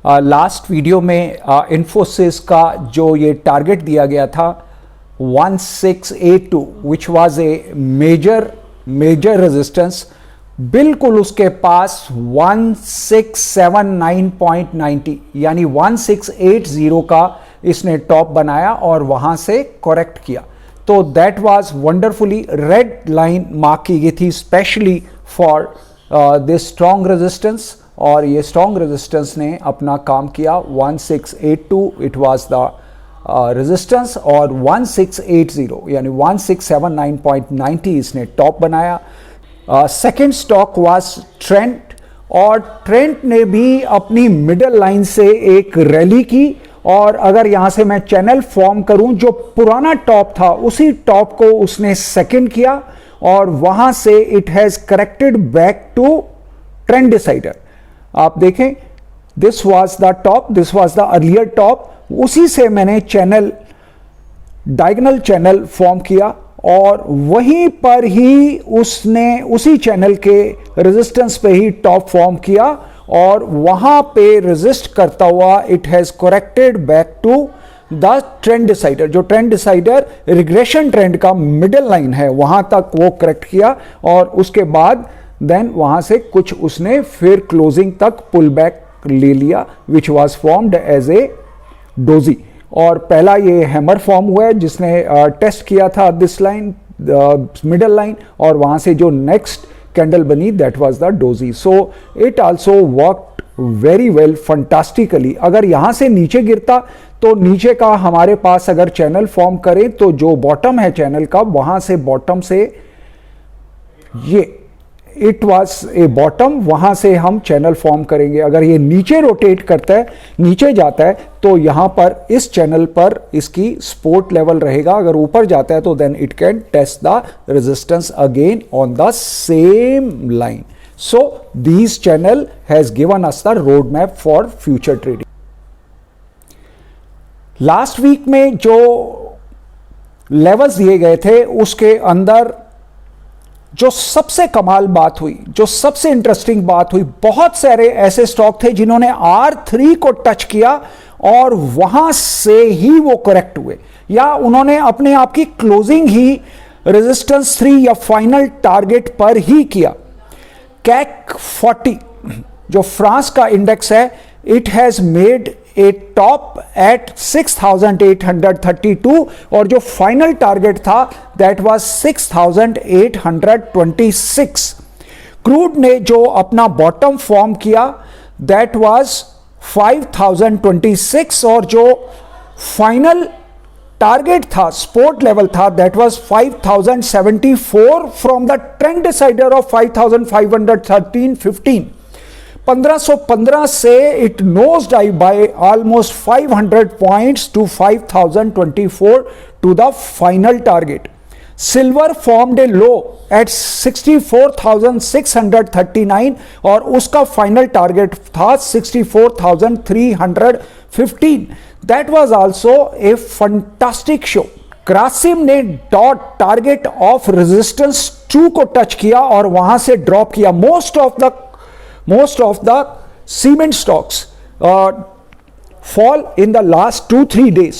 Last video में इन्फोसिस का जो ये टारगेट दिया गया था 1682 which was a major resistance, बिल्कुल उसके पास 1679.90 यानी 1680 का इसने टॉप बनाया और वहां से करेक्ट किया। तो that was wonderfully red line mark की गई थी specially for this strong resistance, और ये स्ट्रॉन्ग रेजिस्टेंस ने अपना काम किया। 1682 इट वाज द रेजिस्टेंस और 1680 यानी 1679.90 इसने टॉप बनाया। सेकेंड स्टॉक वाज ट्रेंट, और ट्रेंट ने भी अपनी मिडल लाइन से एक रैली की, और अगर यहां से मैं चैनल फॉर्म करूं, जो पुराना टॉप था उसी टॉप को उसने सेकंड किया और वहां से it has corrected back to trend decider. आप देखें, this was the top, this was the earlier top, उसी से मैंने चैनल डायगोनल चैनल फॉर्म किया और वहीं पर ही उसने उसी चैनल के रेजिस्टेंस पे ही टॉप फॉर्म किया और वहां पे रेजिस्ट करता हुआ it has corrected back to the trend decider. जो ट्रेंड डिसाइडर रिग्रेशन ट्रेंड का मिडिल लाइन है वहां तक वो करेक्ट किया और उसके बाद देन वहां से कुछ उसने फिर क्लोजिंग तक पुल बैक ले लिया which was formed as a doji. और पहला ये हैमर फॉर्म हुआ है जिसने टेस्ट किया था दिस लाइन मिडल लाइन, और वहां से जो नेक्स्ट कैंडल बनी that was the doji. So it also worked very well fantastically. अगर यहां से नीचे गिरता तो नीचे का हमारे पास अगर चैनल फॉर्म करे तो जो बॉटम है चैनल का, वहां से बॉटम से ये इट वाज ए बॉटम, वहां से हम चैनल फॉर्म करेंगे। अगर ये नीचे रोटेट करता है, नीचे जाता है, तो यहां पर इस चैनल पर इसकी सपोर्ट लेवल रहेगा। अगर ऊपर जाता है तो then it can test the resistance again on the same line. So this channel has given us the road map for future trading. Last week में जो लेवल्स दिए गए थे उसके अंदर जो सबसे कमाल बात हुई, जो सबसे इंटरेस्टिंग बात हुई, बहुत सारे ऐसे स्टॉक थे जिन्होंने R3 को टच किया और वहां से ही वो करेक्ट हुए, या उन्होंने अपने आप की क्लोजिंग ही रेजिस्टेंस 3 या फाइनल टारगेट पर ही किया। कैक 40 जो फ्रांस का इंडेक्स है, it has made a top at 6832 और जो फाइनल टारगेट था दैट वाज 6826। क्रूड ने जो अपना बॉटम फॉर्म किया दैट वाज 5026 और जो फाइनल टारगेट था, सपोर्ट लेवल था, that was 5074 from the trend decider of 5513.15। 1515 से it nose dive by almost 500 points to 5024 to the final target. Silver formed a low at 64,639 और उसका final target था 64,315। That was also a fantastic show. Grasim ने dot target of resistance 2 को touch किया और वहां से ड्रॉप किया। Most of the cement stocks fall in the last 2-3 days.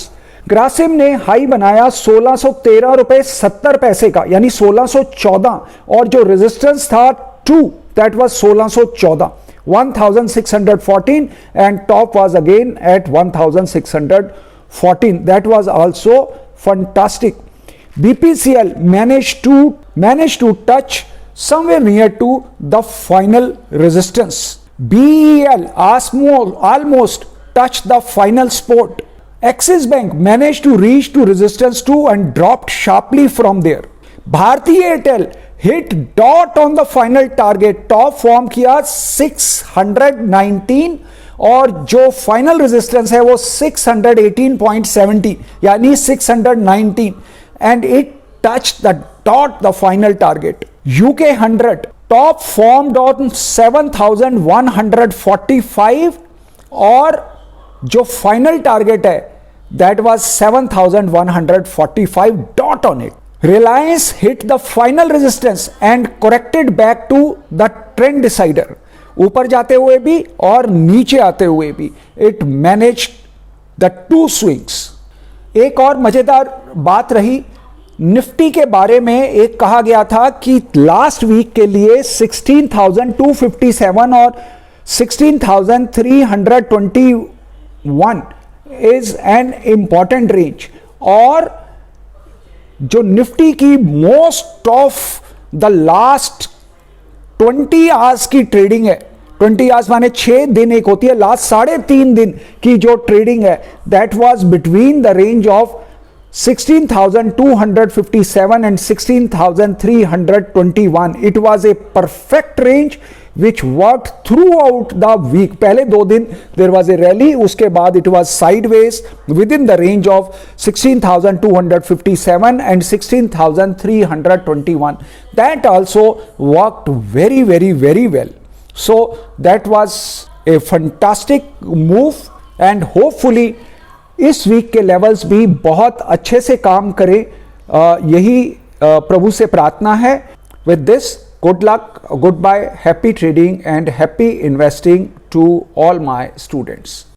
Grasim ने हाई बनाया 1613 रुपए 70 पैसे का यानी 1614 और जो रेजिस्टेंस था 2 that was 1614, 1614 and top was again at 1614. That was also fantastic. BPCL managed to touch somewhere near to the final resistance. BEL almost touched the final support. Axis Bank managed to reach to resistance 2 and dropped sharply from there. Bharti Airtel hit dot on the final target, top form किया 619 और जो final resistance है वो 618.70 यानी 619 and it touched the dot the final target. UK 100 top formed on 7145 और जो final target है that was 7145 dot on it. Reliance hit the final resistance and corrected back to the trend decider. ऊपर जाते हुए भी और नीचे आते हुए भी it manage the two swings. एक और मजेदार बात रही निफ्टी के बारे में, एक कहा गया था कि लास्ट वीक के लिए 16,257 और 16,321 इज एन इंपॉर्टेंट रेंज, और जो निफ्टी की most of the last 20 hours की ट्रेडिंग है, 20 आवर्स माने 6 दिन एक होती है, लास्ट 3.5 दिन की जो ट्रेडिंग है, that was between the range of 16,257 and 16,321. It was a perfect range which worked throughout the week. पहले 2 दिन there was a rally, उसके बाद it was sideways within the range of 16,257 and 16,321. That also worked very, very, very well. So that was a fantastic move and hopefully इस week के levels भी बहुत अच्छे से काम करें, यही प्रभु से प्रार्थना है। With this, good luck, good bye, happy trading and happy investing to all my students.